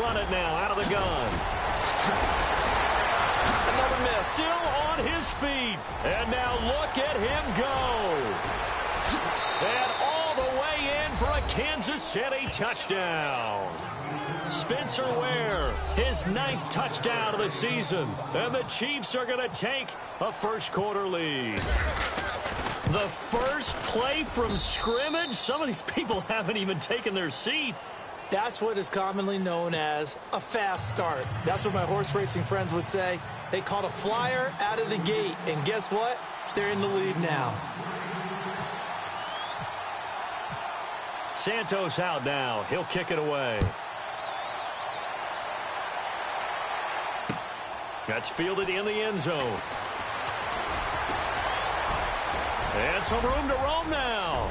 run it now out of the gun. Another miss. Still on his feet. And now look at him go. And all the way in for a Kansas City touchdown. Spencer Ware, his 9th touchdown of the season. And the Chiefs are going to take a first-quarter lead. The first play from scrimmage? Some of these people haven't even taken their seat. That's what is commonly known as a fast start. That's what my horse racing friends would say. They caught a flyer out of the gate, and guess what? They're in the lead now. Santos out now. He'll kick it away. That's fielded in the end zone. And some room to roam now.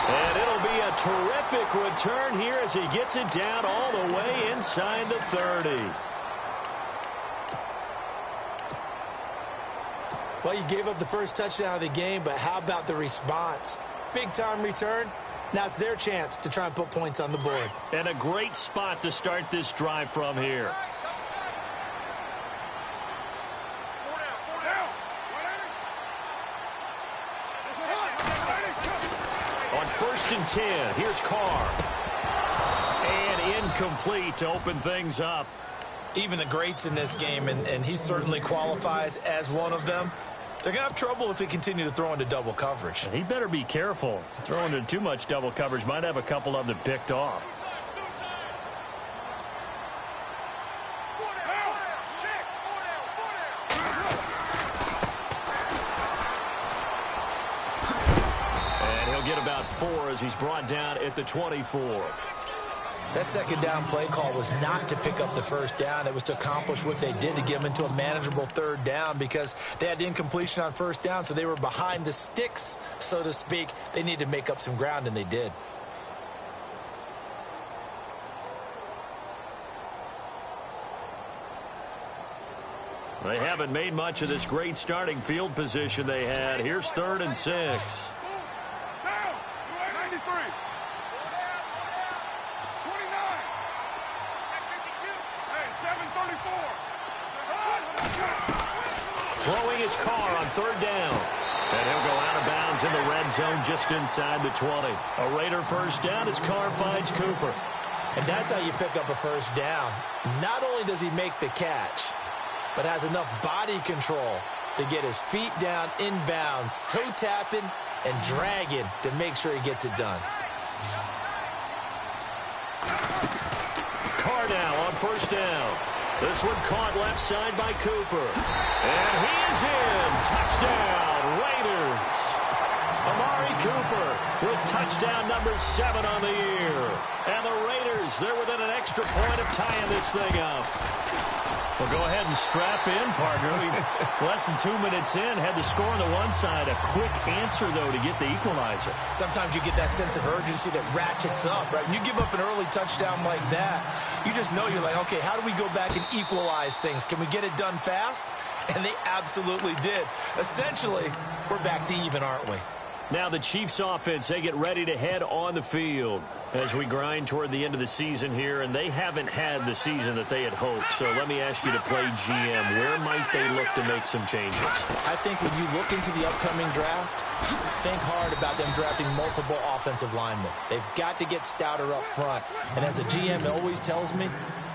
And it'll be a terrific return here as he gets it down all the way inside the 30. Well, you gave up the first touchdown of the game, but how about the response? Big-time return. Now it's their chance to try and put points on the board. And a great spot to start this drive from here. On 1st and 10, here's Carr. And incomplete to open things up. Even the greats in this game, and he certainly qualifies as one of them, they're going to have trouble if they continue to throw into double coverage. And he better be careful. Throwing into too much double coverage might have a couple of them picked off. And he'll get about 4 as he's brought down at the 24. That second down play call was not to pick up the first down. It was to accomplish what they did, to get them into a manageable 3rd down, because they had incompletion on 1st down, so they were behind the sticks, so to speak. They needed to make up some ground, and they did. They haven't made much of this great starting field position they had. Here's 3rd and 6. Throwing his Carr on 3rd down. And he'll go out of bounds in the red zone just inside the 20. A Raider first down as Carr finds Cooper. And that's how you pick up a first down. Not only does he make the catch, but has enough body control to get his feet down inbounds, toe tapping and dragging to make sure he gets it done. Carr now on 1st down. This one caught left side by Cooper. And he is in. Touchdown, Raiders. Amari Cooper with touchdown number 7 on the year. And the Raiders, they're within an extra point of tying this thing up. Well, go ahead and strap in, partner. Less than 2 minutes in, had the score on the one side. A quick answer, though, to get the equalizer. Sometimes you get that sense of urgency that ratchets up, right? When you give up an early touchdown like that, you just know you're like, okay, how do we go back and equalize things? Can we get it done fast? And they absolutely did. Essentially, we're back to even, aren't we? Now the Chiefs offense, they get ready to head on the field as we grind toward the end of the season here, and they haven't had the season that they had hoped. So let me ask you to play GM. Where might they look to make some changes? I think when you look into the upcoming draft, think hard about them drafting multiple offensive linemen. They've got to get stouter up front. And as a GM, it always tells me,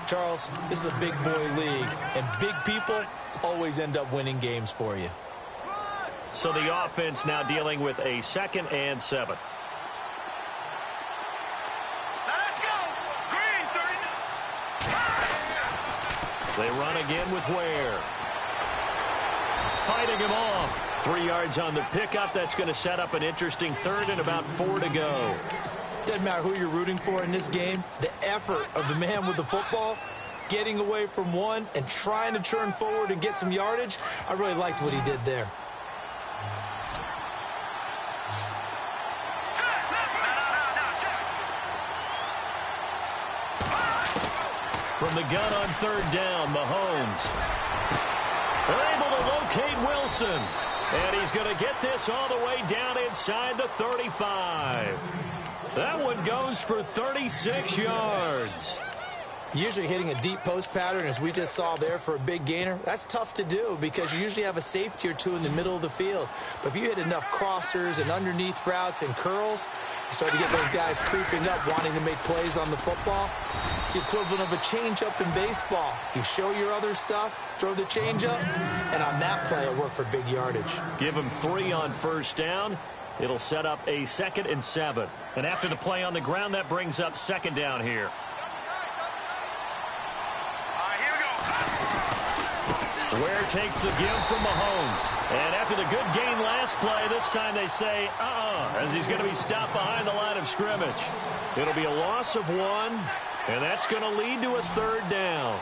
Charles, this is a big boy league, and big people always end up winning games for you. So the offense now dealing with a 2nd and 7. Let's go. Green 39. They run again with Ware. Fighting him off. 3 yards on the pickup. That's going to set up an interesting 3rd and about 4 to go. Doesn't matter who you're rooting for in this game. The effort of the man with the football, getting away from one and trying to turn forward and get some yardage, I really liked what he did there. From the gun on 3rd down, Mahomes. They're able to locate Wilson. And he's going to get this all the way down inside the 35. That one goes for 36 yards. Usually hitting a deep post pattern, as we just saw there for a big gainer, that's tough to do because you usually have a safety or two in the middle of the field. But if you hit enough crossers and underneath routes and curls, you start to get those guys creeping up, wanting to make plays on the football. It's the equivalent of a changeup in baseball. You show your other stuff, throw the changeup, and on that play, it worked for big yardage. Give him 3 on first down. It'll set up a 2nd and 7. And after the play on the ground, that brings up 2nd down here. Ware takes the give from Mahomes. And after the good gain last play, this time they say, as he's going to be stopped behind the line of scrimmage. It'll be a loss of 1, and that's going to lead to a 3rd down.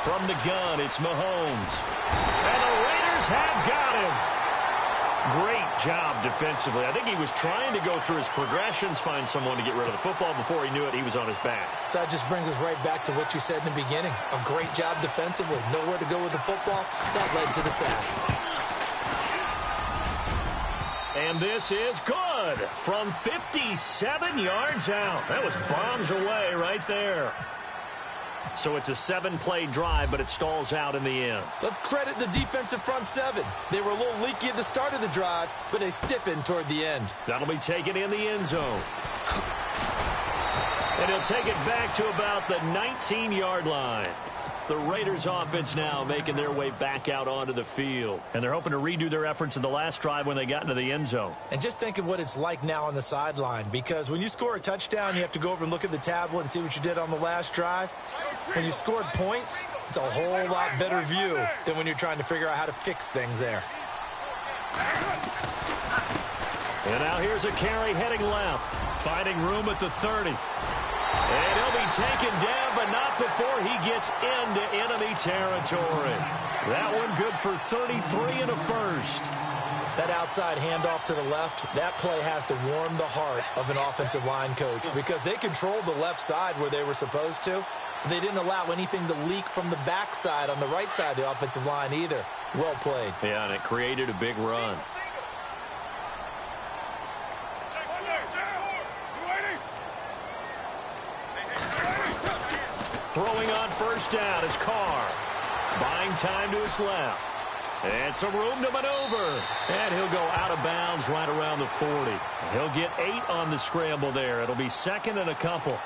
From the gun, it's Mahomes. And the Raiders have got him. Great job defensively. I think he was trying to go through his progressions, find someone to get rid of the football. Before he knew it, he was on his back. So that just brings us right back to what you said in the beginning. A great job defensively. Nowhere to go with the football. That led to the sack. And this is good from 57 yards out. That was bombs away right there. So it's a 7-play drive, but it stalls out in the end. Let's credit the defensive front 7. They were a little leaky at the start of the drive, but they stiffened toward the end. That'll be taken in the end zone. And he'll take it back to about the 19-yard line. The Raiders offense now making their way back out onto the field. And they're hoping to redo their efforts in the last drive when they got into the end zone. And just think of what it's like now on the sideline, because when you score a touchdown, you have to go over and look at the tablet and see what you did on the last drive. When you scored points, it's a whole lot better view than when you're trying to figure out how to fix things there. And now here's a carry heading left, finding room at the 30. And he'll be taken down, but not before he gets into enemy territory. That one good for 33 and a first. That outside handoff to the left, that play has to warm the heart of an offensive line coach because they controlled the left side where they were supposed to, but they didn't allow anything to leak from the backside on the right side of the offensive line either. Well played. Yeah, and it created a big run. Throwing on first down is Carr. Buying time to his left. And some room to maneuver. And he'll go out of bounds right around the 40. He'll get 8 on the scramble there. It'll be 2nd and a couple.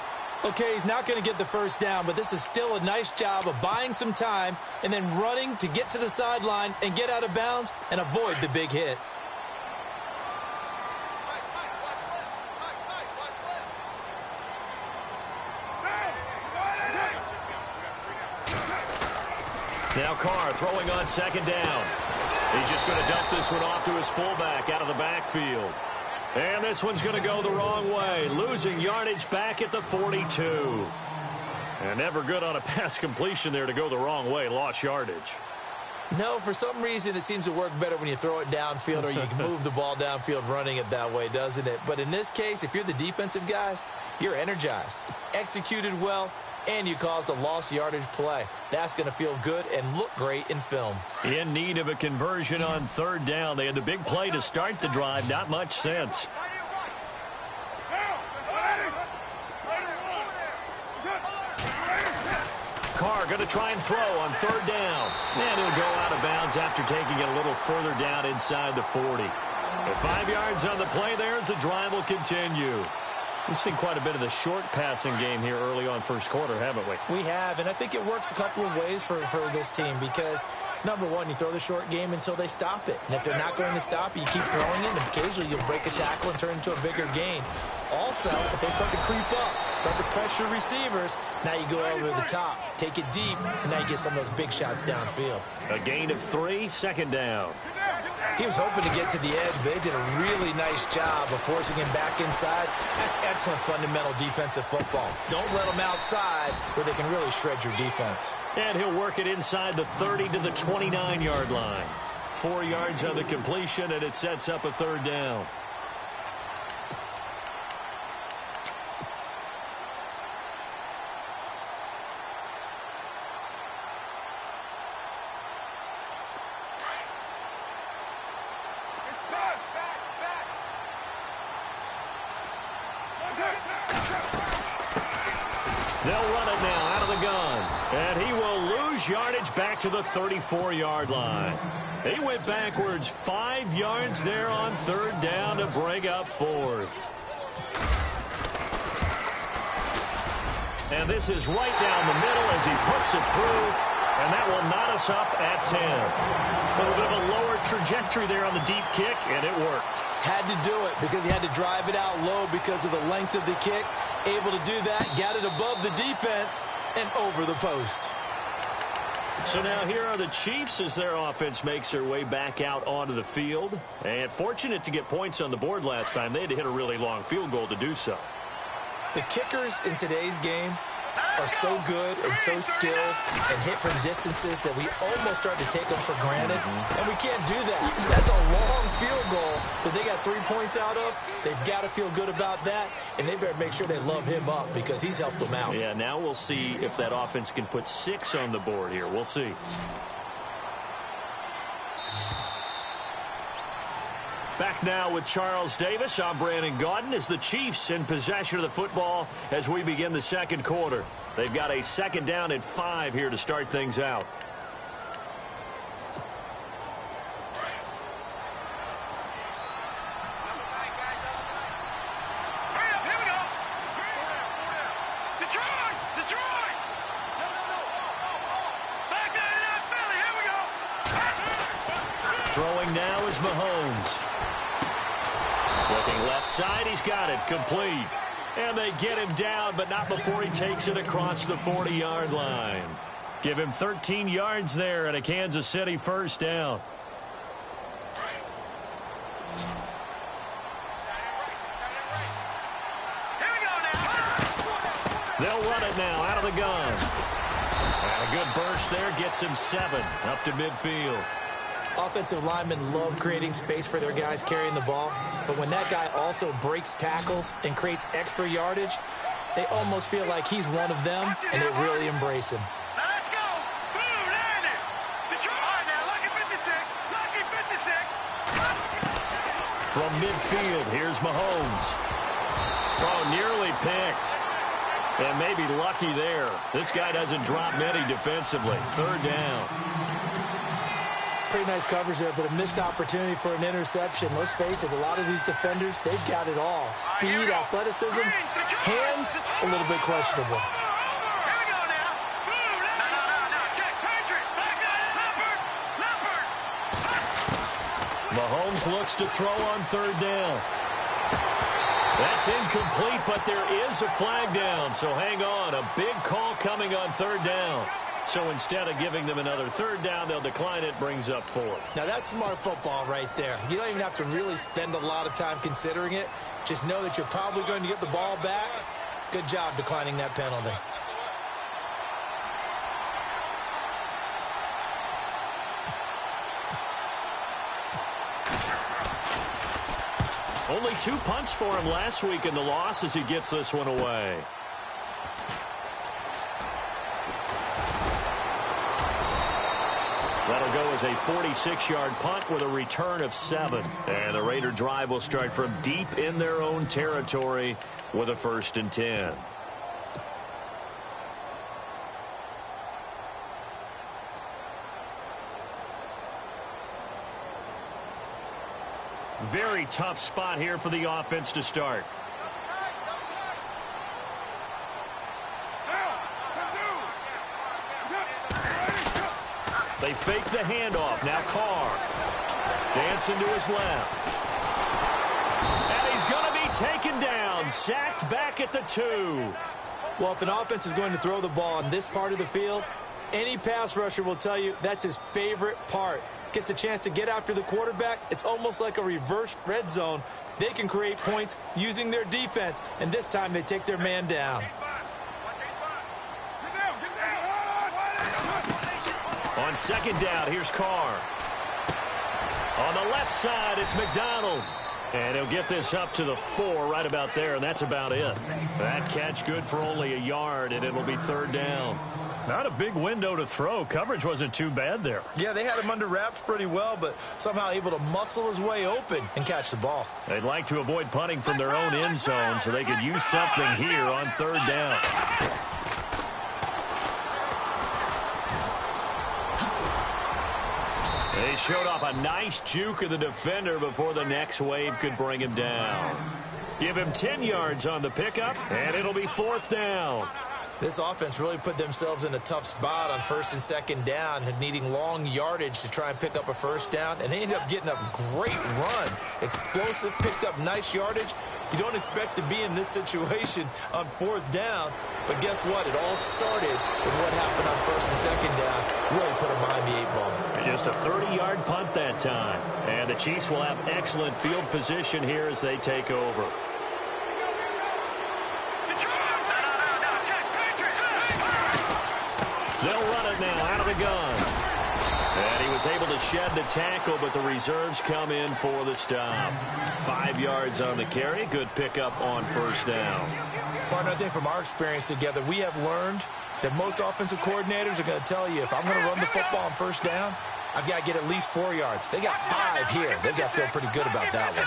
Okay, he's not going to get the first down, but this is still a nice job of buying some time and then running to get to the sideline and get out of bounds and avoid the big hit. Now Carr throwing on 2nd down. He's just going to dump this one off to his fullback out of the backfield. And this one's going to go the wrong way, losing yardage back at the 42. And never good on a pass completion there to go the wrong way, lost yardage. No, for some reason it seems to work better when you throw it downfield or you can move the ball downfield running it that way, doesn't it? But in this case, if you're the defensive guys, you're energized, executed well, and you caused a lost yardage play. That's going to feel good and look great in film. In need of a conversion on 3rd down. They had the big play to start the drive. Not much sense. Carr going to try and throw on 3rd down. And he'll go out of bounds after taking it a little further down inside the 40. At 5 yards on the play there as the drive will continue. We've seen quite a bit of the short passing game here early on first quarter, haven't we? We have, and I think it works a couple of ways for this team because, number one, you throw the short game until they stop it. And if they're not going to stop it, you keep throwing it, and occasionally you'll break a tackle and turn it into a bigger gain. Also, if they start to creep up, start to pressure receivers, now you go over the top, take it deep, and now you get some of those big shots downfield. A gain of 3, 2nd down. He was hoping to get to the edge, but they did a really nice job of forcing him back inside. That's excellent fundamental defensive football. Don't let them outside where they can really shred your defense. And he'll work it inside the 30 to the 29-yard line. 4 yards on the completion, and it sets up a 3rd down. They'll run it now out of the gun. And he will lose yardage back to the 34-yard line. He went backwards 5 yards there on third down to bring up fourth. And this is right down the middle as he puts it through. And that will knot us up at 10. A little bit of a lower trajectory there on the deep kick, and it worked. Had to do it because he had to drive it out low because of the length of the kick. Able to do that, got it above the defense, and over the post. So now here are the Chiefs as their offense makes their way back out onto the field. And fortunate to get points on the board last time. They had to hit a really long field goal to do so. The kickers in today's game are so good and so skilled and hit from distances that we almost start to take them for granted. And we can't do that. That's a long field goal that they got 3 points out of. They've got to feel good about that, and they better make sure they love him up because he's helped them out. Yeah, now we'll see if that offense can put 6 on the board here. We'll see. Back now with Charles Davis. I'm Brandon Gaudin as the Chiefs in possession of the football as we begin the second quarter. They've got a second down and 5 here to start things out. Throwing now is Mahomes. Looking left side, he's got it, complete. And they get him down, but not before he takes it across the 40-yard line. Give him 13 yards there and a Kansas City first down. They'll run it now out of the gun. And a good burst there gets him 7 up to midfield. Offensive linemen love creating space for their guys carrying the ball, but when that guy also breaks tackles and creates extra yardage, they almost feel like he's one of them, and they really embrace him. Let's go! Boom, land it! Detroit! Now, lucky 56! Lucky 56! From midfield, here's Mahomes. Oh, nearly picked. And maybe lucky there. This guy doesn't drop many defensively. Third down. Pretty nice coverage there, but a missed opportunity for an interception. Let's face it, a lot of these defenders, they've got it all. Speed, athleticism, hands, a little bit questionable. Here we go now. Boom, no, check, Patriot, back Leopard. Mahomes looks to throw on third down. That's incomplete, but there is a flag down, so hang on. A big call coming on third down. So instead of giving them another third down, they'll decline it, brings up 4. Now, that's smart football right there. You don't even have to really spend a lot of time considering it. Just know that you're probably going to get the ball back. Good job declining that penalty. Only 2 punts for him last week in the loss as he gets this one away. That'll go as a 46-yard punt with a return of 7. And the Raider drive will start from deep in their own territory with a 1st and 10. Very tough spot here for the offense to start. They fake the handoff. Now Carr. Dancing to his left. And he's going to be taken down. Sacked back at the 2. Well, if an offense is going to throw the ball on this part of the field, any pass rusher will tell you that's his favorite part. Gets a chance to get after the quarterback. It's almost like a reverse red zone. They can create points using their defense, and this time they take their man down. On second down, here's Carr. On the left side, it's McDonald. And he'll get this up to the 4 right about there, and that's about it. That catch good for only a yard, and it'll be third down. Not a big window to throw. Coverage wasn't too bad there. Yeah, they had him under wraps pretty well, but somehow able to muscle his way open and catch the ball. They'd like to avoid punting from their own end zone so they could use something here on third down. He showed off a nice juke of the defender before the next wave could bring him down. Give him 10 yards on the pickup, and it'll be 4th down. This offense really put themselves in a tough spot on 1st and 2nd down, needing long yardage to try and pick up a 1st down, and they ended up getting a great run. Explosive, picked up nice yardage. You don't expect to be in this situation on 4th down, but guess what? It all started with what happened on 1st and 2nd down. Really put them behind the 8 ball. Just a 30-yard punt that time, and the Chiefs will have excellent field position here as they take over. They'll run it now out of the gun. And he was able to shed the tackle, but the reserves come in for the stop. 5 yards on the carry. Good pickup on 1st down. Partner, I think from our experience together, we have learned that most offensive coordinators are going to tell you, if I'm going to run the football on 1st down, I've got to get at least 4 yards. They got 5 here. They've got to feel pretty good about that one.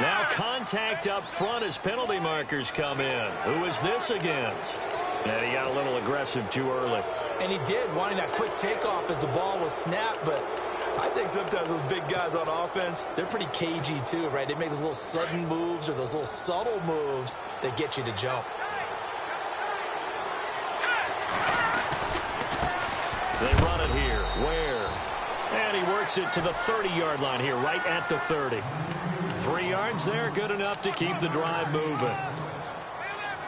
Now contact up front as penalty markers come in. Who is this against? And he got a little aggressive too early. And he did, wanting that quick takeoff as the ball was snapped, but I think sometimes those big guys on offense, they're pretty cagey too, right? They make those little sudden moves or those little subtle moves that get you to jump. They run it here. Where? And he works it to the 30-yard line here, right at the 30. 3 yards there, good enough to keep the drive moving.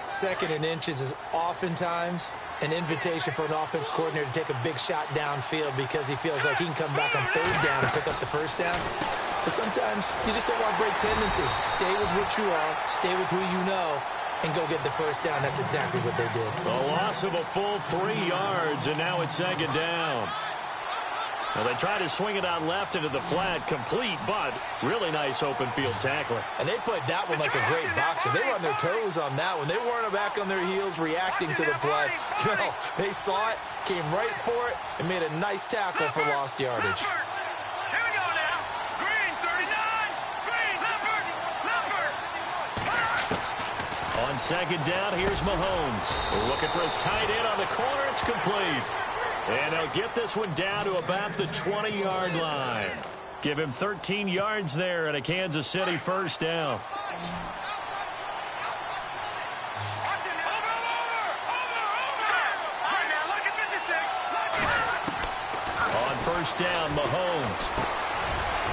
2nd and inches is oftentimes an invitation for an offense coordinator to take a big shot downfield because he feels like he can come back on 3rd down and pick up the 1st down. But sometimes you just don't want to break tendency. Stay with what you are, stay with who you know, and go get the 1st down. That's exactly what they did. A loss of a full 3 yards, and now it's 2nd down. Well, they tried to swing it out left into the flat, complete, but really nice open field tackling. And they played that one like a great boxer. They were on their toes on that one. They weren't back on their heels reacting to the play. No, they saw it, came right for it, and made a nice tackle for lost yardage. Here we go now. Green, 39. Green, Leopard. On 2nd down, here's Mahomes. Looking for his tight end on the corner. It's complete. And they'll get this one down to about the 20-yard line. Give him 13 yards there and a Kansas City 1st down. On 1st down, Mahomes.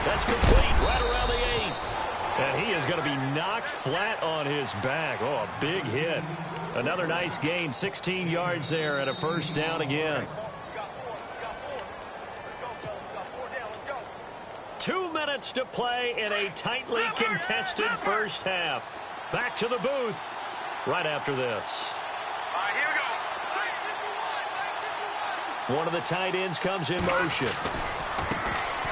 That's complete right around the 8. And he is going to be knocked flat on his back. Oh, a big hit. Another nice gain, 16 yards there and a 1st down again. 2 minutes to play in a tightly contested 1st half. Back to the booth right after this. All right, here we go. One of the tight ends comes in motion.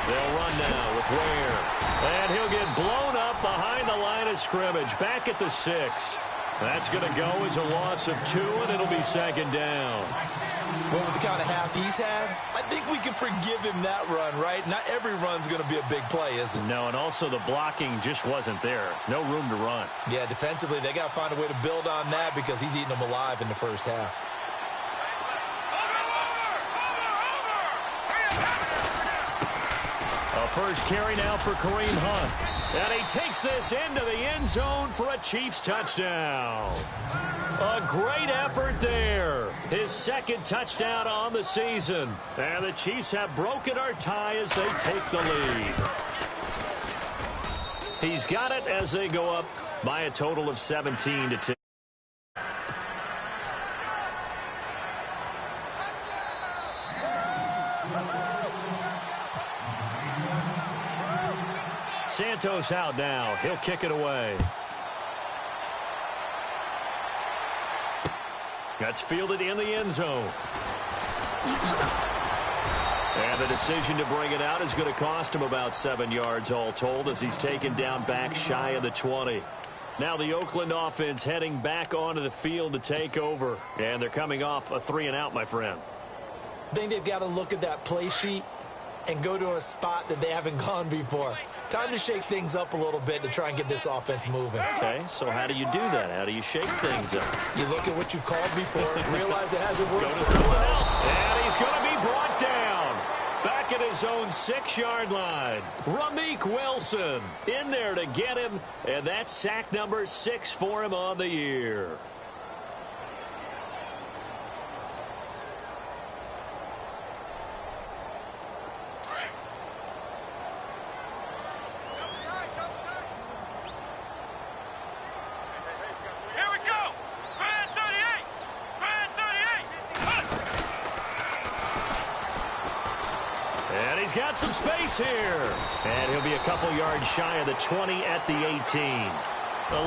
They'll run now with Ware. And he'll get blown up behind the line of scrimmage. Back at the 6. That's going to go as a loss of 2, and it'll be 2nd down. Well, with the kind of half he's had, I think we can forgive him that run, right? Not every run's going to be a big play, is it? No, and also the blocking just wasn't there. No room to run. Yeah, defensively, they got to find a way to build on that because he's eating them alive in the 1st half. A 1st carry now for Kareem Hunt. And he takes this into the end zone for a Chiefs touchdown. A great effort there. His 2nd touchdown on the season. And the Chiefs have broken our tie as they take the lead. He's got it as they go up by a total of 17-10. Santos out now. He'll kick it away. That's fielded in the end zone. And the decision to bring it out is going to cost him about 7 yards all told as he's taken down back shy of the 20. Now the Oakland offense heading back onto the field to take over. And they're coming off a 3-and-out, my friend. I think they've got to look at that play sheet and go to a spot that they haven't gone before. Time to shake things up a little bit to try and get this offense moving. Okay, so how do you do that? How do you shake things up? You look at what you've called before, realize it hasn't worked Go to so someone well. else. And he's going to be brought down. his own 6-yard line. Ramik Wilson in there to get him, and that's sack number 6 for him on the year. And he's got some space here. And he'll be a couple yards shy of the 20 at the 18.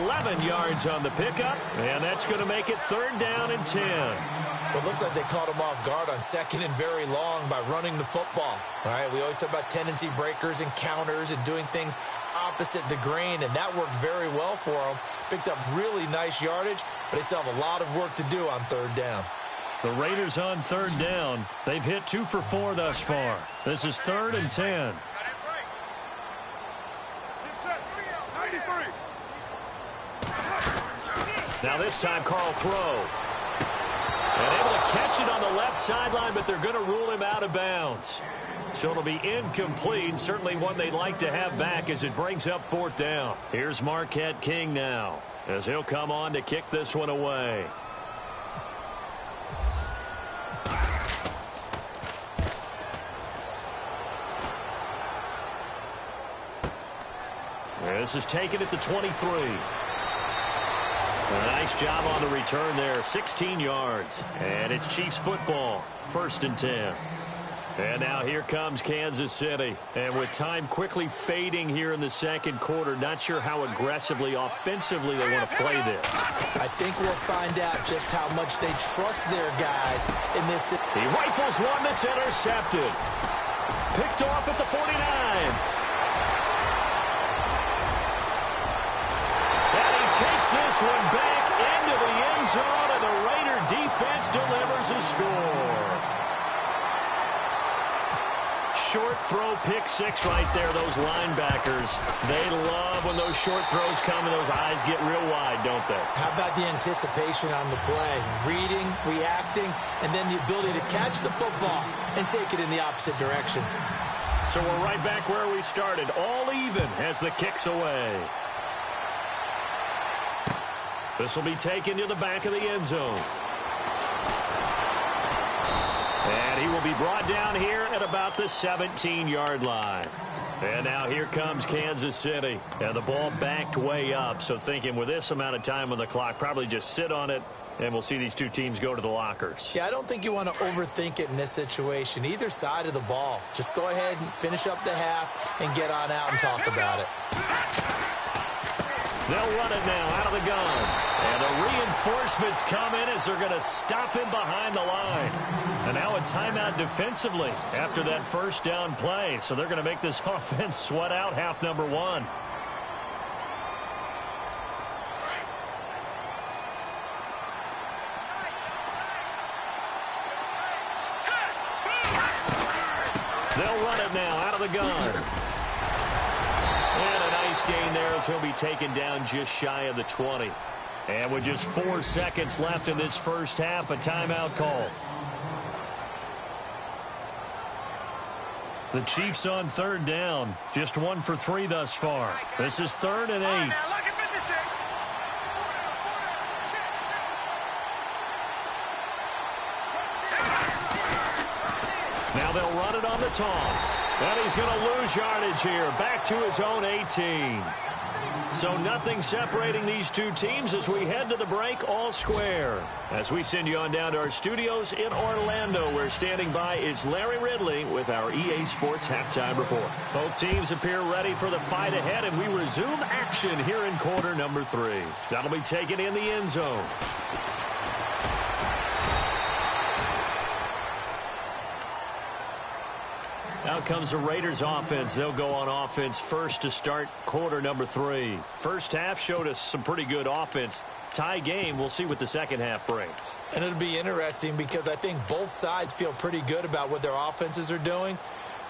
11 yards on the pickup, and that's going to make it 3rd down and 10. Well, it looks like they caught him off guard on 2nd and very long by running the football. All right, we always talk about tendency breakers and counters and doing things opposite the grain, and that worked very well for him. Picked up really nice yardage, but they still have a lot of work to do on 3rd down. The Raiders on 3rd down. They've hit 2 for 4 thus far. This is 3rd and 10. Now this time, Carl throw. And able to catch it on the left sideline, but they're going to rule him out of bounds. So it'll be incomplete. Certainly one they'd like to have back as it brings up 4th down. Here's Marquette King now as he'll come on to kick this one away. This is taken at the 23. A nice job on the return there. 16 yards. And it's Chiefs football. 1st and 10. And now here comes Kansas City. And with time quickly fading here in the 2nd quarter, not sure how aggressively, offensively they want to play this. I think we'll find out just how much they trust their guys in this. He rifles one that's intercepted. Picked off at the 49. Takes this one back into the end zone, and the Raider defense delivers a score. Short throw, pick 6 right there. Those linebackers, they love when those short throws come and those eyes get real wide, don't they? How about the anticipation on the play? Reading, reacting, and then the ability to catch the football and take it in the opposite direction. So we're right back where we started, all even as the kick's away. This will be taken to the back of the end zone. And he will be brought down here at about the 17-yard line. And now here comes Kansas City. And the ball backed way up. So thinking with this amount of time on the clock, probably just sit on it, and we'll see these two teams go to the lockers. Yeah, I don't think you want to overthink it in this situation. Either side of the ball. Just go ahead and finish up the half and get on out and talk about it. They'll run it now out of the gun. And the reinforcements come in as they're going to stop him behind the line. And now a timeout defensively after that 1st down play. So they're going to make this offense sweat out half number 1. They'll run it now out of the gun. And a nice gain there as he'll be taken down just shy of the 20. And with just 4 seconds left in this first half, a timeout call. The Chiefs on 3rd down. Just 1 for 3 thus far. This is 3rd and 8. Now they'll run it on the toss. And he's going to lose yardage here. Back to his own 18. So nothing separating these two teams as we head to the break, all square. As we send you on down to our studios in Orlando, where standing by is Larry Ridley with our EA Sports Halftime Report. Both teams appear ready for the fight ahead, and we resume action here in quarter number 3. That'll be taken in the end zone. Out comes the Raiders offense. They'll go on offense first to start quarter number 3. First half showed us some pretty good offense. Tie game. We'll see what the second half brings. And it'll be interesting because I think both sides feel pretty good about what their offenses are doing.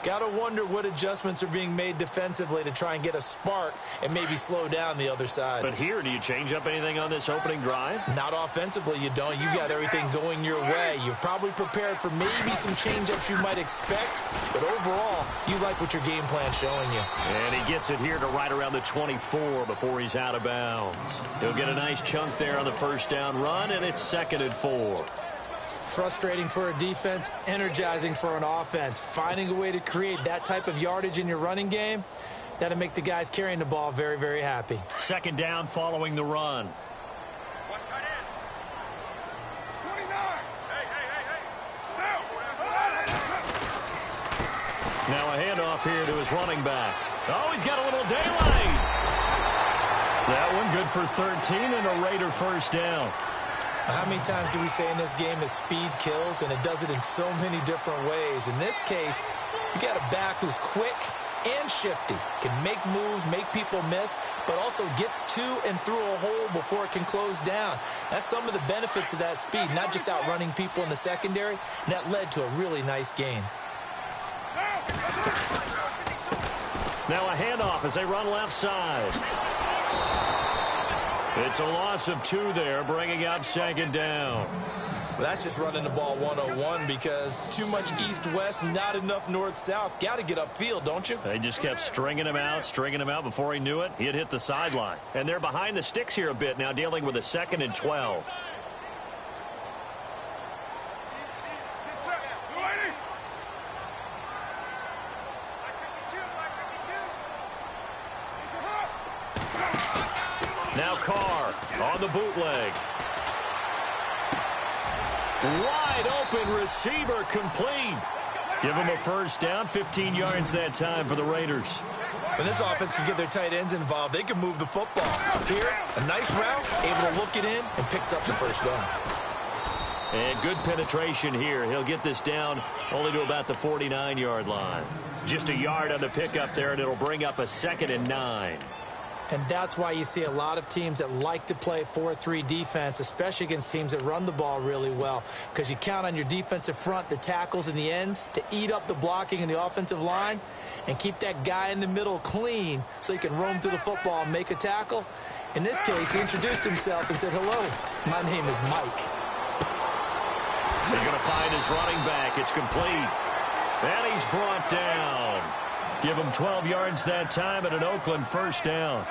Got to wonder what adjustments are being made defensively to try and get a spark and maybe slow down the other side. But here, do you change up anything on this opening drive? Not offensively, you don't. You got everything going your way. You've probably prepared for maybe some change-ups you might expect, but overall, you like what your game plan's showing you. And he gets it here to right around the 24 before he's out of bounds. He'll get a nice chunk there on the first down run, and it's 2nd and 4. Frustrating for a defense, energizing for an offense. Finding a way to create that type of yardage in your running game, that'll make the guys carrying the ball very, very happy. 2nd down following the run. Watch tight end. 29. Hey. Now a handoff here to his running back. Oh, he's got a little daylight. That one good for 13 and a Raider first down. How many times do we say in this game that speed kills, and it does it in so many different ways? In this case, you got a back who's quick and shifty, can make moves, make people miss, but also gets to and through a hole before it can close down. That's some of the benefits of that speed, not just outrunning people in the secondary, and that led to a really nice gain. Now a handoff as they run left side. It's a loss of 2 there, bringing up 2nd down. Well, that's just running the ball 101 because too much east-west, not enough north-south. Got to get upfield, don't you? They just kept stringing him out before he knew it. He had hit the sideline. And they're behind the sticks here a bit now, dealing with a 2nd and 12. Now Carr on the bootleg. Wide open receiver complete. Give him a first down, 15 yards that time for the Raiders. When this offense can get their tight ends involved, they can move the football. Here, a nice route, able to look it in, and picks up the first down. And good penetration here. He'll get this down only to about the 49-yard line. Just a yard on the pickup there, and it'll bring up a 2nd and 9. And that's why you see a lot of teams that like to play 4-3 defense, especially against teams that run the ball really well, because you count on your defensive front, the tackles and the ends, to eat up the blocking in the offensive line and keep that guy in the middle clean so he can roam to the football and make a tackle. In this case, he introduced himself and said, "Hello, my name is Mike." He's going to find his running back. It's complete. And he's brought down. Give him 12 yards that time at an Oakland first down.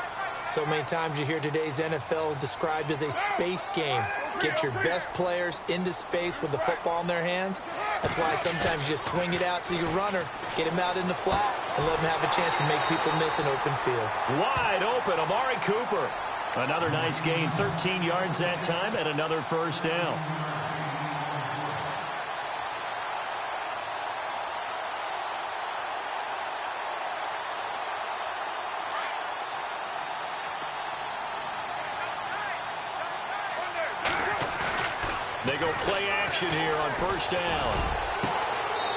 So many times you hear today's NFL described as a space game. Get your best players into space with the football in their hands. That's why sometimes you swing it out to your runner, get him out in the flat, and let him have a chance to make people miss an open field. Wide open, Amari Cooper. Another nice gain, 13 yards that time, and another first down. They go play action here on first down.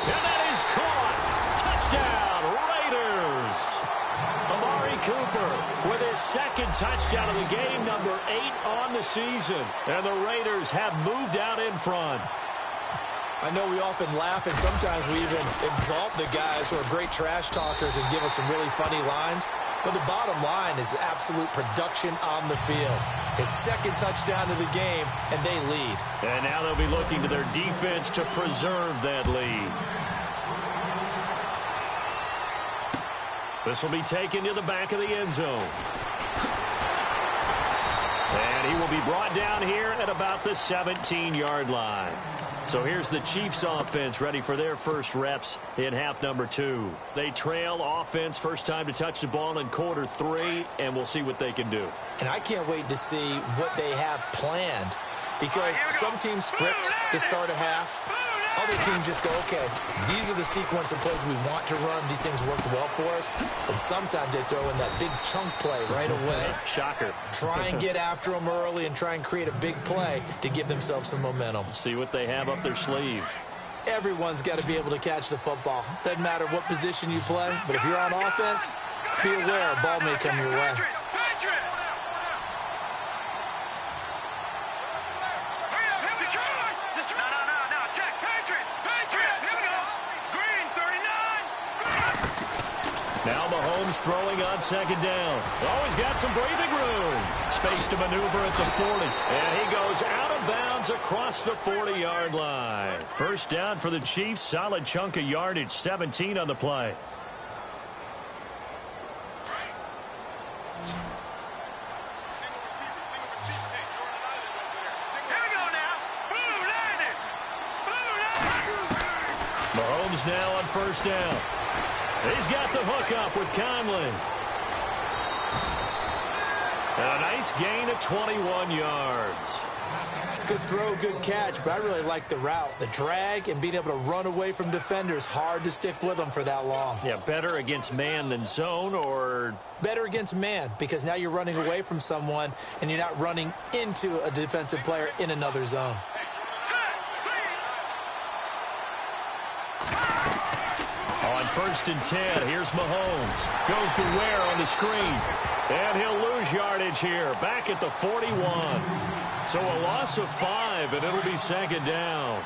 And that is caught. Touchdown, Raiders. Amari Cooper with his 2nd touchdown of the game, number 8 on the season. And the Raiders have moved out in front. I know we often laugh, and sometimes we even exalt the guys who are great trash talkers and give us some really funny lines. But the bottom line is absolute production on the field. His 2nd touchdown of the game, and they lead. And now they'll be looking to their defense to preserve that lead. This will be taken to the back of the end zone. And he will be brought down here at about the 17-yard line. So here's the Chiefs offense ready for their first reps in half number 2. They trail offense, first time to touch the ball in quarter 3, and we'll see what they can do. And I can't wait to see what they have planned, because some teams script to start a half. Other teams just go, okay, these are the sequence of plays we want to run. These things worked well for us. And sometimes they throw in that big chunk play right away. Shocker. Try and get after them early and try and create a big play to give themselves some momentum. See what they have up their sleeve. Everyone's got to be able to catch the football. Doesn't matter what position you play, but if you're on offense, be aware a ball may come your way. Now Mahomes throwing on second down. Oh, he's got some breathing room. Space to maneuver at the 40. And he goes out of bounds across the 40-yard line. First down for the Chiefs. Solid chunk of yardage. 17 on the play. Mahomes now on first down. He's got the hook up with Conley. And a nice gain of 21 yards. Good throw, good catch, but I really like the route. The drag and being able to run away from defenders, hard to stick with them for that long. Yeah, better against man than zone, or? Better against man, because now you're running away from someone and you're not running into a defensive player in another zone. On first and 10, here's Mahomes. Goes to Ware on the screen. And he'll lose yardage here. Back at the 41. So a loss of 5, and it'll be second down.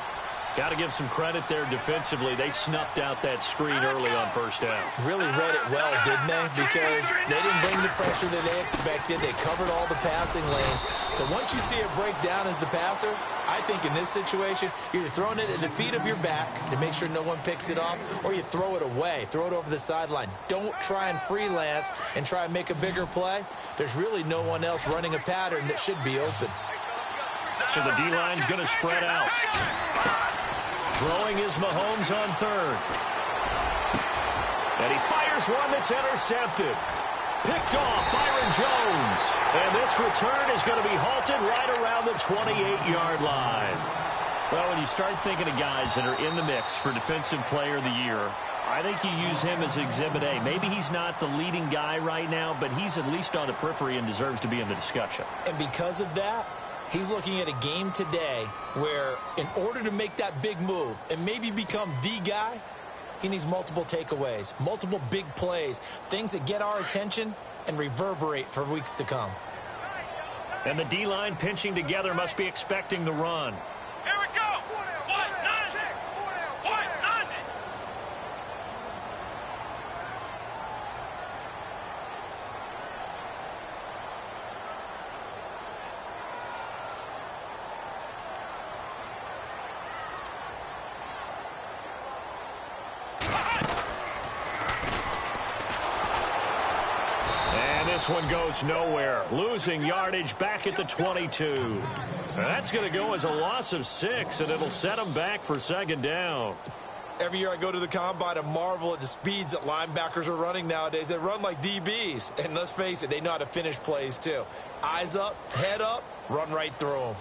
Got to give some credit there defensively. They snuffed out that screen early on first down. Really read it well, didn't they? Because they didn't bring the pressure that they expected. They covered all the passing lanes. So once you see it break down as the passer, I think in this situation, you're either throwing it at the feet of your back to make sure no one picks it off, or you throw it away, throw it over the sideline. Don't try and freelance and try and make a bigger play. There's really no one else running a pattern that should be open. So the D-line's going to spread out. Throwing is Mahomes on third. And he fires one that's intercepted. Picked off Byron Jones. And this return is going to be halted right around the 28-yard line. Well, when you start thinking of guys that are in the mix for Defensive Player of the Year, I think you use him as Exhibit A. Maybe he's not the leading guy right now, but he's at least on the periphery and deserves to be in the discussion. And because of that, he's looking at a game today where in order to make that big move and maybe become the guy, he needs multiple takeaways, multiple big plays, things that get our attention and reverberate for weeks to come. And the D-line pinching together must be expecting the run. Here we go. This one goes nowhere. Losing yardage back at the 22. That's going to go as a loss of 6, and it'll set them back for second down. Every year I go to the combine and marvel at the speeds that linebackers are running nowadays. They run like DBs. And let's face it, they know how to finish plays too. Eyes up, head up, run right through them.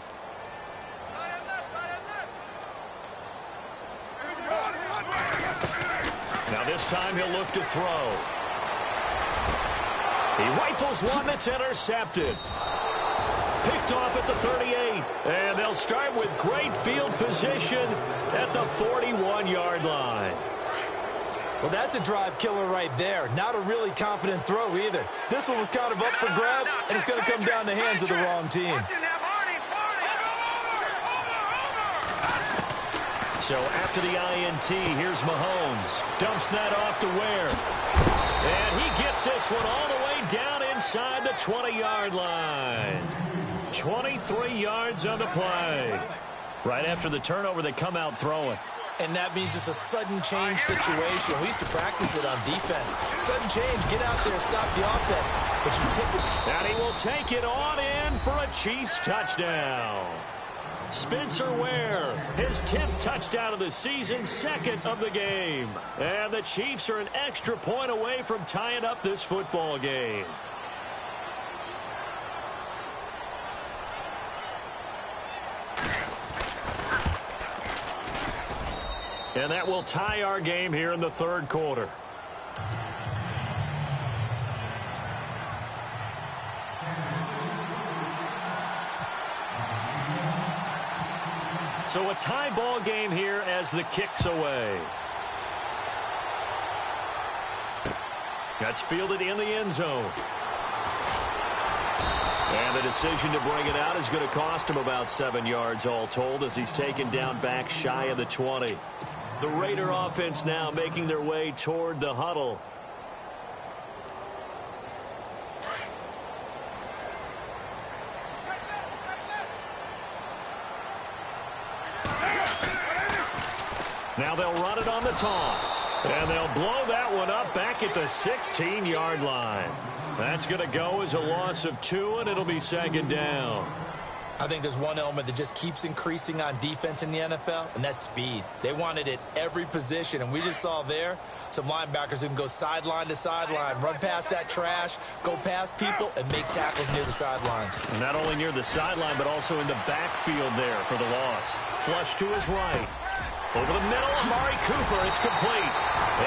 Now this time he'll look to throw. He rifles one that's intercepted. Picked off at the 38. And they'll start with great field position at the 41-yard line. Well, that's a drive killer right there. Not a really confident throw either. This one was kind of up for grabs, and it's going to come down the hands of the wrong team. So after the INT, here's Mahomes. Dumps that off to Ware. And he gets this one all the way down inside the 20-yard line. 23 yards on the play. Right after the turnover, they come out throwing. And that means it's a sudden change situation. We used to practice it on defense. Sudden change, get out there, stop the offense. But you typically... And he will take it on in for a Chiefs touchdown. Spencer Ware, his 10th touchdown of the season, second of the game. And the Chiefs are an extra point away from tying up this football game. And that will tie our game here in the third quarter. So a tie ball game here as the kick's away. That's fielded in the end zone. And the decision to bring it out is going to cost him about 7 yards all told as he's taken down back shy of the 20. The Raider offense now making their way toward the huddle. Now they'll run it on the toss. And they'll blow that one up back at the 16-yard line. That's going to go as a loss of 2, and it'll be second down. I think there's one element that just keeps increasing on defense in the NFL, and that's speed. They want it at every position, and we just saw there some linebackers who can go sideline to sideline, run past that trash, go past people, and make tackles near the sidelines. And not only near the sideline, but also in the backfield there for the loss. Flush to his right. Over the middle, Amari Cooper. It's complete.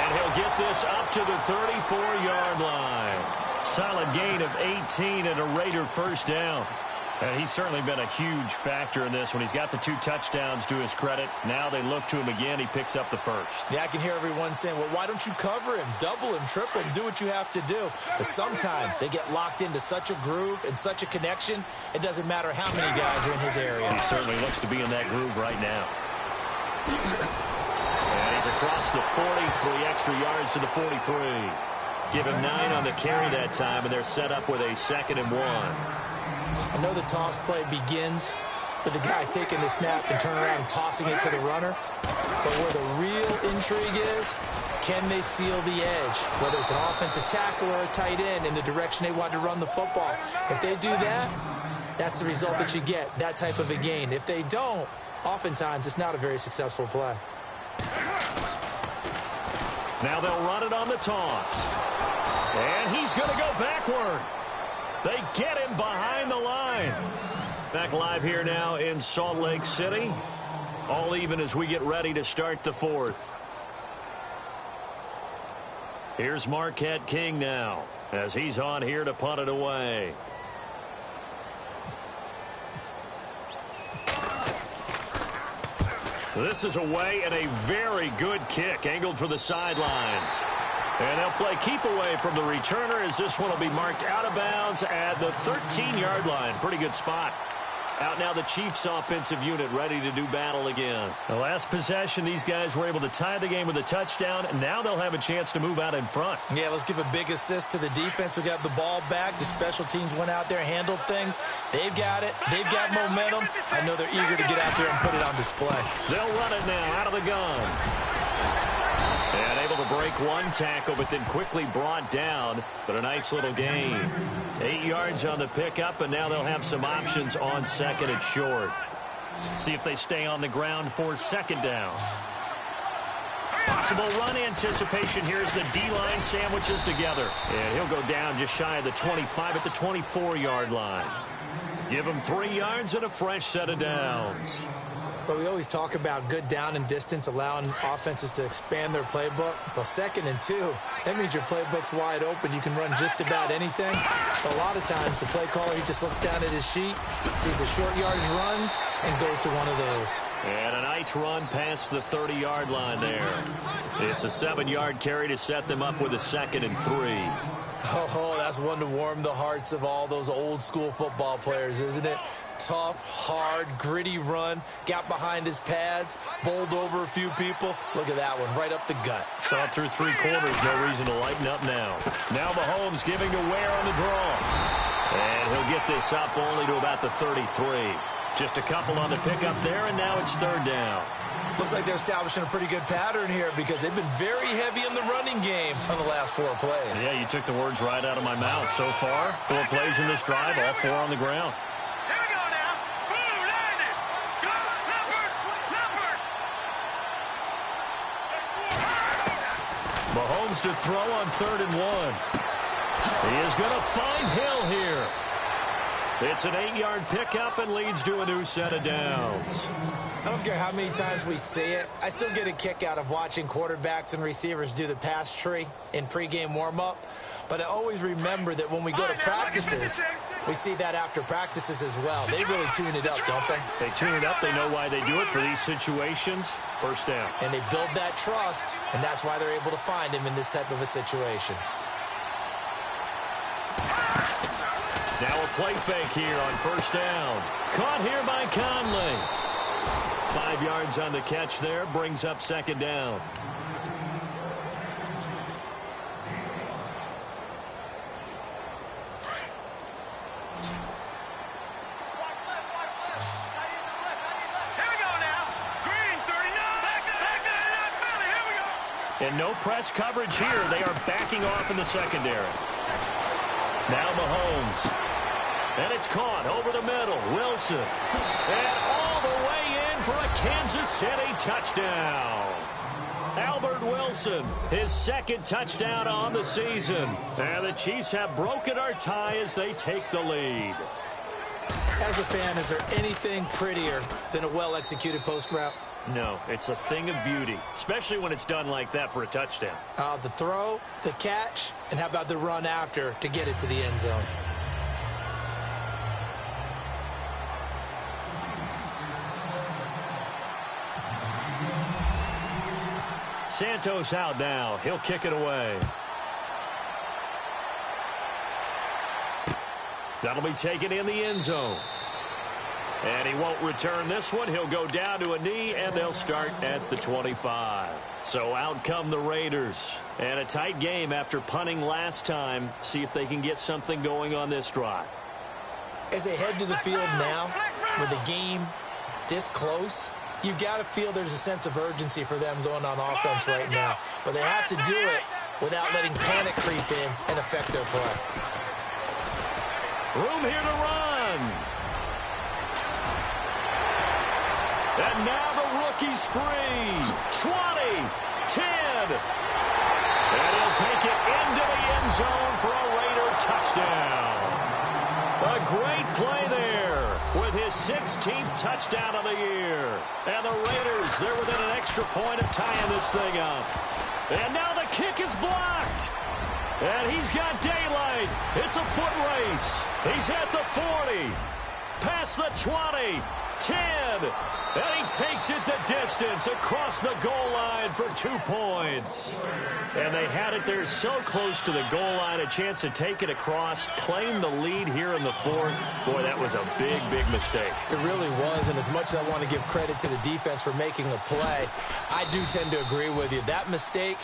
And he'll get this up to the 34-yard line. Solid gain of 18 and a Raider first down. And he's certainly been a huge factor in this when he's got the 2 touchdowns to his credit. Now they look to him again. He picks up the first. Yeah, I can hear everyone saying, well, why don't you cover him, double him, triple him, do what you have to do. But sometimes they get locked into such a groove and such a connection, it doesn't matter how many guys are in his area. He certainly looks to be in that groove right now. And he's across the 40, 3 extra yards to the 43. Give him 9 on the carry that time, and they're set up with a 2nd and 1. I know the toss play begins with the guy taking the snap and turning around and tossing it to the runner. But where the real intrigue is, can they seal the edge? Whether it's an offensive tackle or a tight end in the direction they want to run the football. If they do that, that's the result that you get, that type of a gain. If they don't, oftentimes it's not a very successful play. Now they'll run it on the toss. And he's going to go backward. They get him behind the line. Back live here now in Salt Lake City. All even as we get ready to start the 4th. Here's Marquette King now as he's on here to punt it away. This is away and a very good kick angled for the sidelines. And they'll play keep away from the returner as this one will be marked out of bounds at the 13-yard line. Pretty good spot. Out now the Chiefs offensive unit ready to do battle again. The last possession, these guys were able to tie the game with a touchdown, and now they'll have a chance to move out in front. Yeah, let's give a big assist to the defense who got the ball back. The special teams went out there and handled things. They've got it. They've got momentum. I know they're eager to get out there and put it on display. They'll run it now out of the gun. And able to break one tackle, but then quickly brought down. But a nice little gain. 8 yards on the pickup, and now they'll have some options on 2nd and short. See if they stay on the ground for 2nd down. Possible run anticipation. Here's the D-line sandwiches together. And he'll go down just shy of the 25 at the 24-yard line. Give him 3 yards and a fresh set of downs. But we always talk about good down and distance, allowing offenses to expand their playbook. Well, 2nd and 2, that means your playbook's wide open. You can run just about anything. But a lot of times, the play caller, he just looks down at his sheet, sees the short yardage runs, and goes to one of those. And a nice run past the 30-yard line there. It's a 7-yard carry to set them up with a 2nd and 3. Oh, that's one to warm the hearts of all those old-school football players, isn't it? Tough, hard, gritty run, got behind his pads, bowled over a few people. Look at that one, right up the gut. Saw it through 3 quarters, no reason to lighten up now. Now Mahomes giving to Ware on the draw. And he'll get this up only to about the 33. Just a couple on the pickup there, and now it's 3rd down. Looks like they're establishing a pretty good pattern here because they've been very heavy in the running game on the last 4 plays. Yeah, you took the words right out of my mouth. So far, 4 plays in this drive, all 4 on the ground. Mahomes to throw on 3rd and 1. He is going to find Hill here. It's an 8-yard pickup and leads to a new set of downs. I don't care how many times we see it. I still get a kick out of watching quarterbacks and receivers do the pass tree in pregame warm-up. But I always remember that when we go to practices, we see that after practices as well. They really tune it up, don't they? They tune it up. They know why they do it for these situations. First down. And they build that trust, and that's why they're able to find him in this type of a situation. Now a play fake here on 1st down. Caught here by Conley. 5 yards on the catch there. Brings up 2nd down. And no press coverage here. They are backing off in the secondary. Now Mahomes. And it's caught over the middle. Wilson. And all the way in for a Kansas City touchdown. Albert Wilson, his second touchdown on the season. And the Chiefs have broken our tie as they take the lead. As a fan, is there anything prettier than a well-executed post route? No, it's a thing of beauty, especially when it's done like that for a touchdown. The throw, the catch, and how about the run after to get it to the end zone? Santos out now. He'll kick it away. That'll be taken in the end zone. And he won't return this one. He'll go down to a knee, and they'll start at the 25. So out come the Raiders. And a tight game after punting last time. See if they can get something going on this drive. As they head to the field now, with the game this close, you've got to feel there's a sense of urgency for them going on offense right now. But they have to do it without letting panic creep in and affect their play. Room here to run. And now the rookie's free. 20, 10. And he'll take it into the end zone for a Raider touchdown. A great play there with his 16th touchdown of the year. And the Raiders, they're within an extra point of tying this thing up. And now the kick is blocked. And he's got daylight. It's a foot race. He's at the 40. Past the 20. 10. And he takes it the distance across the goal line for 2 points. And they had it there so close to the goal line, a chance to take it across, claim the lead here in the fourth. Boy, that was a big, big mistake. It really was, and as much as I want to give credit to the defense for making the play, I do tend to agree with you. That mistake,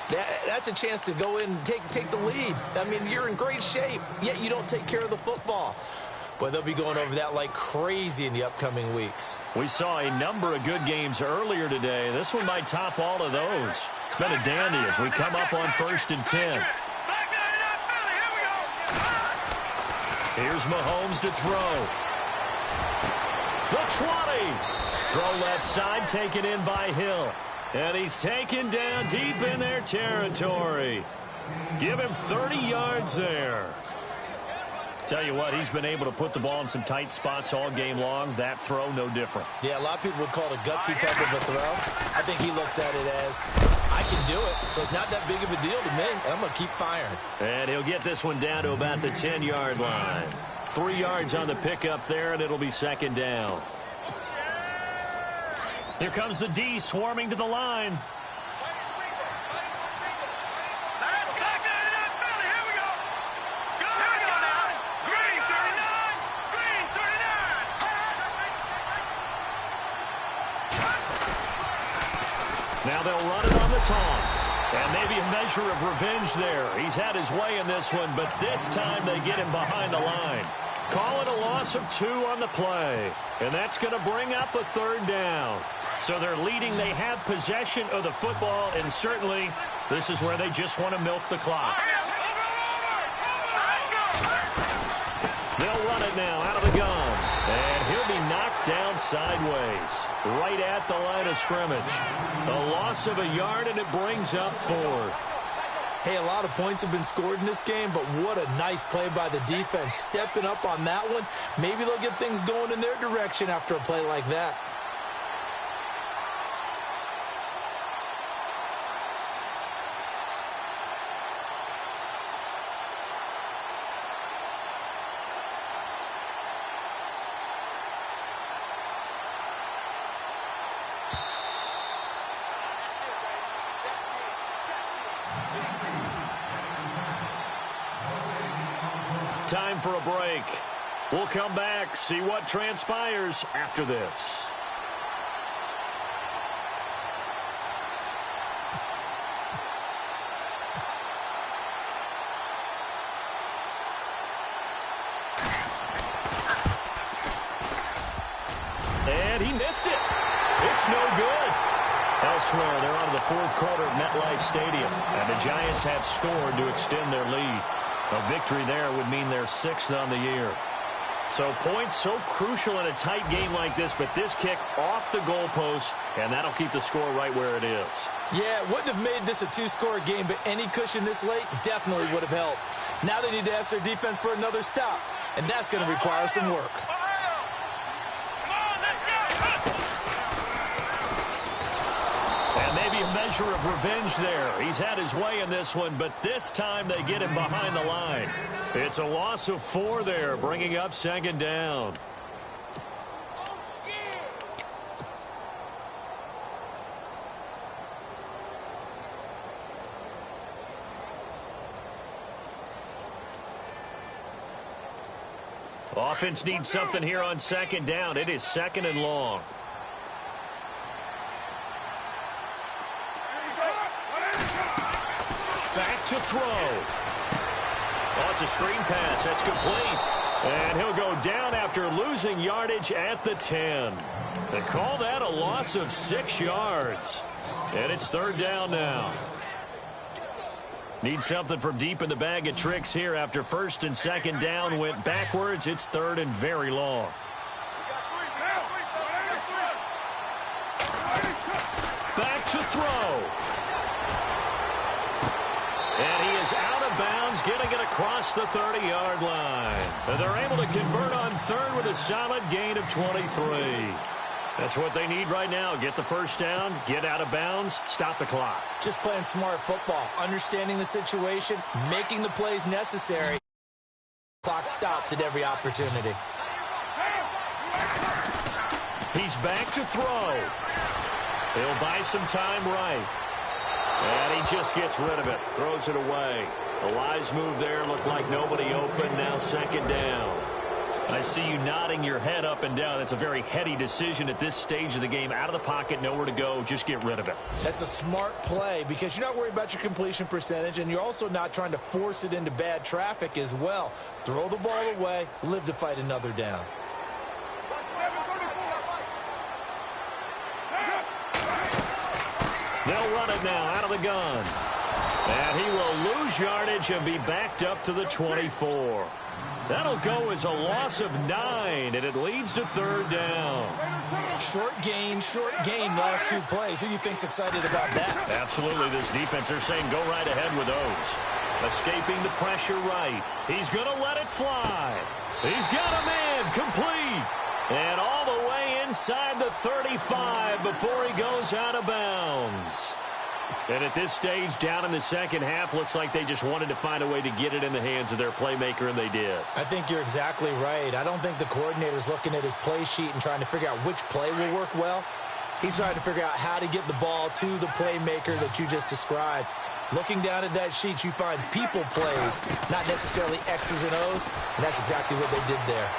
that's a chance to go in and take the lead. I mean, you're in great shape, yet you don't take care of the football. But they'll be going over that like crazy in the upcoming weeks. We saw a number of good games earlier today. This one might top all of those. It's been a dandy as we come up on 1st and 10. Here's Mahomes to throw. The 20. Throw left side, taken in by Hill. And he's taken down deep in their territory. Give him 30 yards there. Tell you what, he's been able to put the ball in some tight spots all game long. That throw, no different. Yeah, a lot of people would call it a gutsy type of a throw. I think he looks at it as, I can do it, so it's not that big of a deal to me, and I'm going to keep firing. And he'll get this one down to about the 10-yard line. 3 yards on the pickup there, and it'll be second down. Here comes the D swarming to the line. Now they'll run it on the taunts. And maybe a measure of revenge there. He's had his way in this one, but this time they get him behind the line. Call it a loss of 2 on the play. And that's going to bring up a 3rd down. So they're leading. They have possession of the football, and certainly this is where they just want to milk the clock. They'll run it now out of the gun. And he'll be knocked down sideways, right at the line of scrimmage. A loss of a yard, and it brings up 4th. Hey, a lot of points have been scored in this game, but what a nice play by the defense. Stepping up on that one, maybe they'll get things going in their direction after a play like that. Time for a break. We'll come back, see what transpires after this. And he missed it. It's no good. El elsewhere. They're on to the fourth quarter of MetLife Stadium, and the Giants have scored to extend their lead. A victory there would mean they're 6th on the year. So points so crucial in a tight game like this, but this kick off the goalpost, and that'll keep the score right where it is. Yeah, it wouldn't have made this a 2-score game, but any cushion this late definitely would have helped. Now they need to ask their defense for another stop, and that's going to require some work. And maybe a measure of revenge there. He's had his way in this one, but this time they get him behind the line. It's a loss of 4 there, bringing up 2nd down. Offense needs something here on 2nd down. It is 2nd and long. Back to throw. Oh, it's a screen pass. That's complete. And he'll go down after losing yardage at the 10. They call that a loss of 6 yards. And it's 3rd down now. Need something from deep in the bag of tricks here after 1st and 2nd down went backwards. It's 3rd and very long. Back to throw. And he is out of bounds, getting it across the 30-yard line. And they're able to convert on 3rd with a solid gain of 23. That's what they need right now. Get the 1st down, get out of bounds, stop the clock. Just playing smart football, understanding the situation, making the plays necessary. Clock stops at every opportunity. He's back to throw. He'll buy some time right. And he just gets rid of it, throws it away. A wise move there, looked like nobody open, now 2nd down. I see you nodding your head up and down. That's a very heady decision at this stage of the game. Out of the pocket, nowhere to go, just get rid of it. That's a smart play because you're not worried about your completion percentage, and you're also not trying to force it into bad traffic as well. Throw the ball away, live to fight another down. They'll run it now out of the gun. And he will lose yardage and be backed up to the 24. That'll go as a loss of 9, and it leads to 3rd down. Short gain, last 2 plays. Who do you think's excited about that? Absolutely. This defense, they're saying go right ahead with those. Escaping the pressure right. He's going to let it fly. He's got a man complete. And all the way inside the 35 before he goes out of bounds. And at this stage, down in the 2nd half, looks like they just wanted to find a way to get it in the hands of their playmaker, and they did. I think you're exactly right. I don't think the coordinator's looking at his play sheet and trying to figure out which play will work well. He's trying to figure out how to get the ball to the playmaker that you just described. Looking down at that sheet, you find people plays, not necessarily X's and O's, and that's exactly what they did there.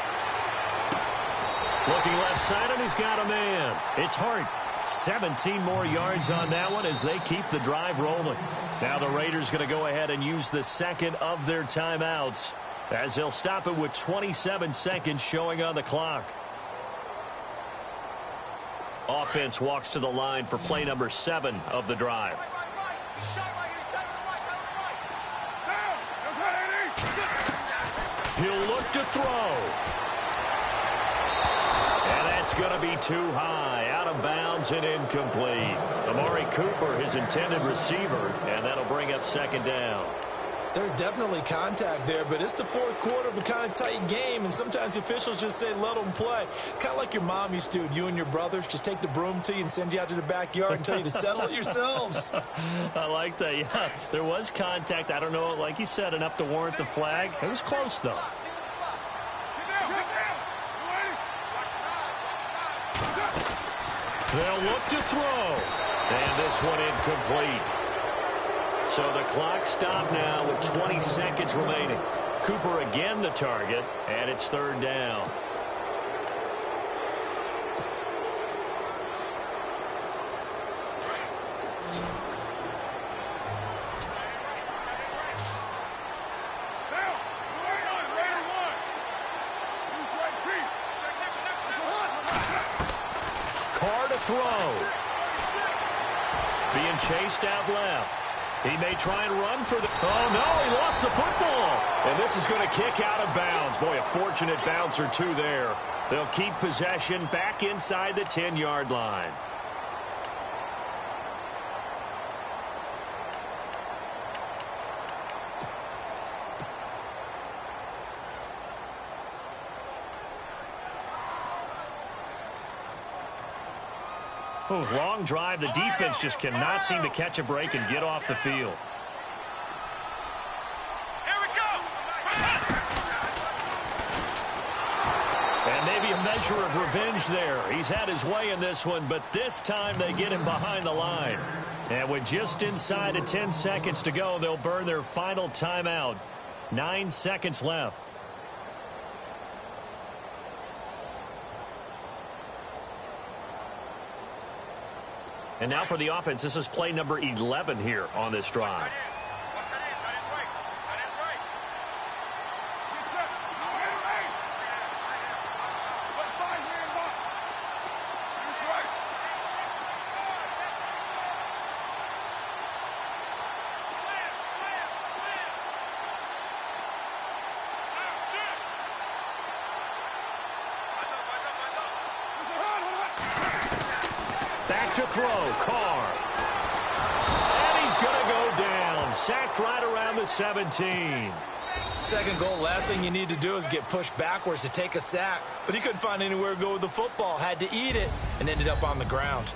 Looking left side, and he's got a man. It's Hart. 17 more yards on that one as they keep the drive rolling. Now the Raiders going to go ahead and use the 2nd of their timeouts as they'll stop it with 27 seconds showing on the clock. Offense walks to the line for play number 7 of the drive. He'll look to throw. And that's going to be too high, out of bounds and incomplete. Amari Cooper, his intended receiver, and that'll bring up 2nd down. There's definitely contact there, but it's the 4th quarter of a kind of tight game, and sometimes officials just say, let them play. Kind of like your mom used to, you and your brothers, just take the broom to you and send you out to the backyard and tell you to settle it yourselves. I like that, yeah. There was contact. I don't know, like you said, enough to warrant the flag. It was close, though. They'll look to throw. And this one incomplete. So the clock stopped now with 20 seconds remaining. Cooper again the target, and it's 3rd down. Carr to throw. Being chased out left. He may try and run for the... Oh, no, he lost the football. And this is going to kick out of bounds. Boy, a fortunate bounce or two there. They'll keep possession back inside the 10-yard line. Oh, long drive. The defense just cannot seem to catch a break and get off the field. Here we go. And maybe a measure of revenge there. He's had his way in this one, but this time they get him behind the line. And with just inside of 10 seconds to go, they'll burn their final timeout. 9 seconds left. And now for the offense, this is play number 11 here on this drive. Back to throw, Carr. And he's going to go down. Sacked right around the 17. Second goal, last thing you need to do is get pushed backwards to take a sack. But he couldn't find anywhere to go with the football. Had to eat it and ended up on the ground.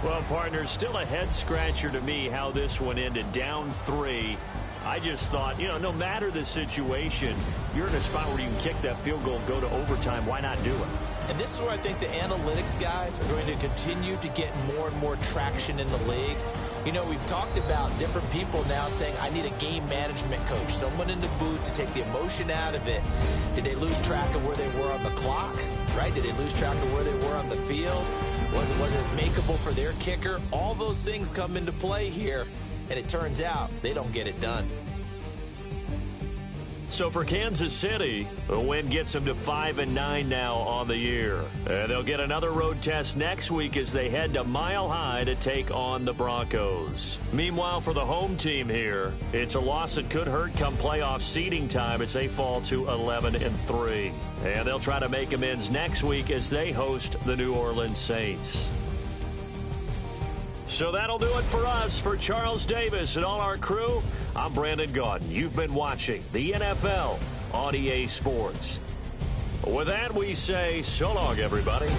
Well, partner, still a head-scratcher to me how this one ended. Down 3. I just thought, you know, no matter the situation, you're in a spot where you can kick that field goal and go to overtime. Why not do it? And this is where I think the analytics guys are going to continue to get more and more traction in the league. You know, we've talked about different people now saying, I need a game management coach, someone in the booth to take the emotion out of it. Did they lose track of where they were on the clock, right? Did they lose track of where they were on the field? Was it makeable for their kicker? All those things come into play here, and it turns out they don't get it done. So for Kansas City, the win gets them to 5-9 now on the year. And they'll get another road test next week as they head to Mile High to take on the Broncos. Meanwhile, for the home team here, it's a loss that could hurt come playoff seeding time as they fall to 11-3. And they'll try to make amends next week as they host the New Orleans Saints. So that'll do it for us. For Charles Davis and all our crew, I'm Brandon Gaudin. You've been watching the NFL on EA Sports. With that, we say so long, everybody.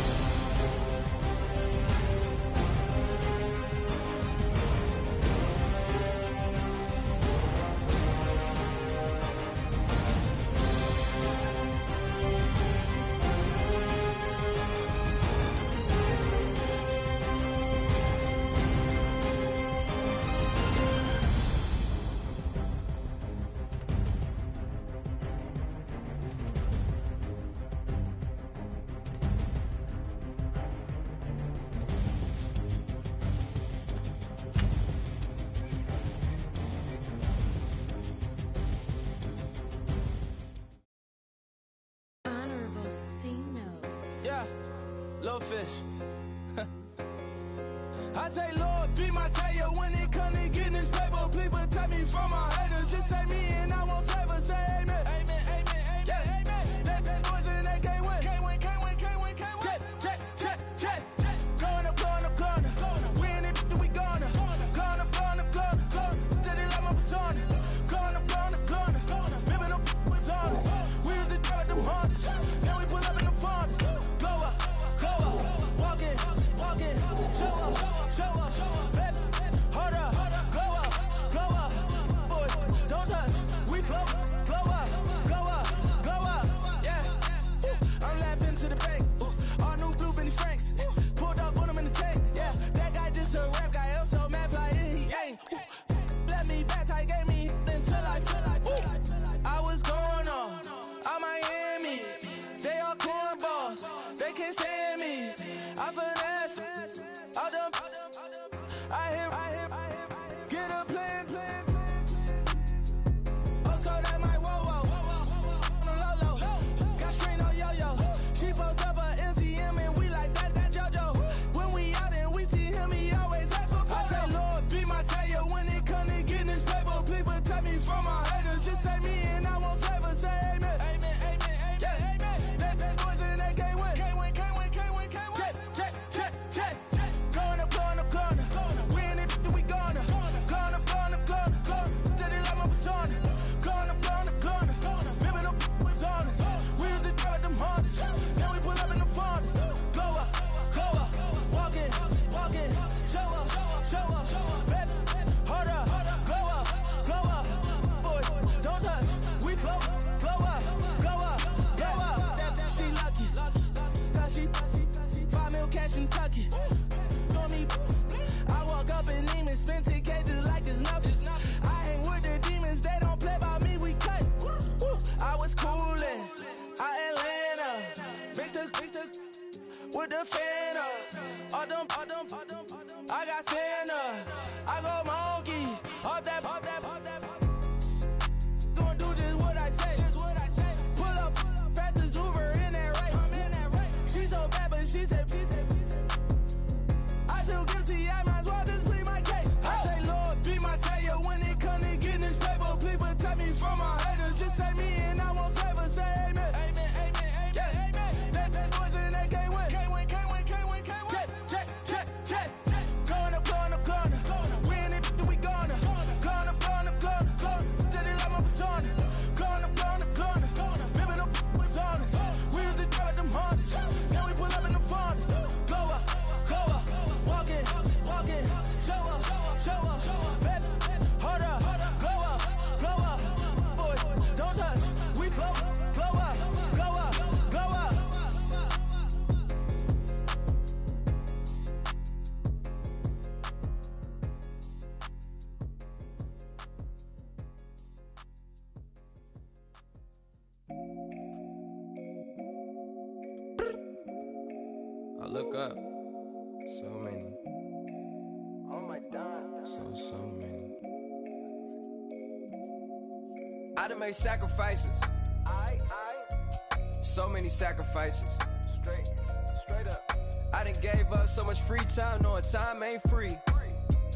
Little fish. I say, Lord, be my savior when it comes to getting this paper. Please protect me from my haters. Just say me and I won't save us. Say amen. Amen, amen, amen, yeah. Amen. That boys in that can't win. Can't win, can't win, can't win, can't win. Jet. Going up. We in it, we gonna. Going up. Did it like my persona. Going up. Living no was honest. We used to drive them Hondas. Now we pull up in the Fondas. Glow up. Walking, show up, baby, hold up, glow up, boy, don't touch. put the fan up. All them, I got Santa. I go monkey, off that. Gonna do just what I say. Pull up, fast as Uber in that race. She so bad, but she said. I feel guilty, I might as well just plead my case. I say, Lord, be my savior when it come to getting this paper. Please protect me from my haters. Just say me and I won't save her. Say amen. Yeah. Bad boys and they can't win. Check. Going up. We in it, we gonna. Going up. Did it like my persona. Going up. Ripping up was honest. We used to drive them Hondas. Now we pull up in the furnace. Glow up. Walking. Show up. Baby, hold up. Glow up. Boy, don't touch. We glow up. I look up, so many. Oh my God. So many. I done made sacrifices. So many sacrifices. Straight up. I done gave up so much free time, knowing time ain't free.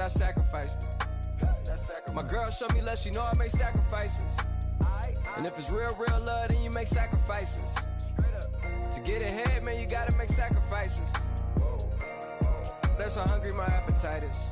I sacrificed it. My girl showed me love, she know I make sacrifices. And if it's real love, then you make sacrifices. To get ahead, man, you gotta make sacrifices. That's how hungry my appetite is.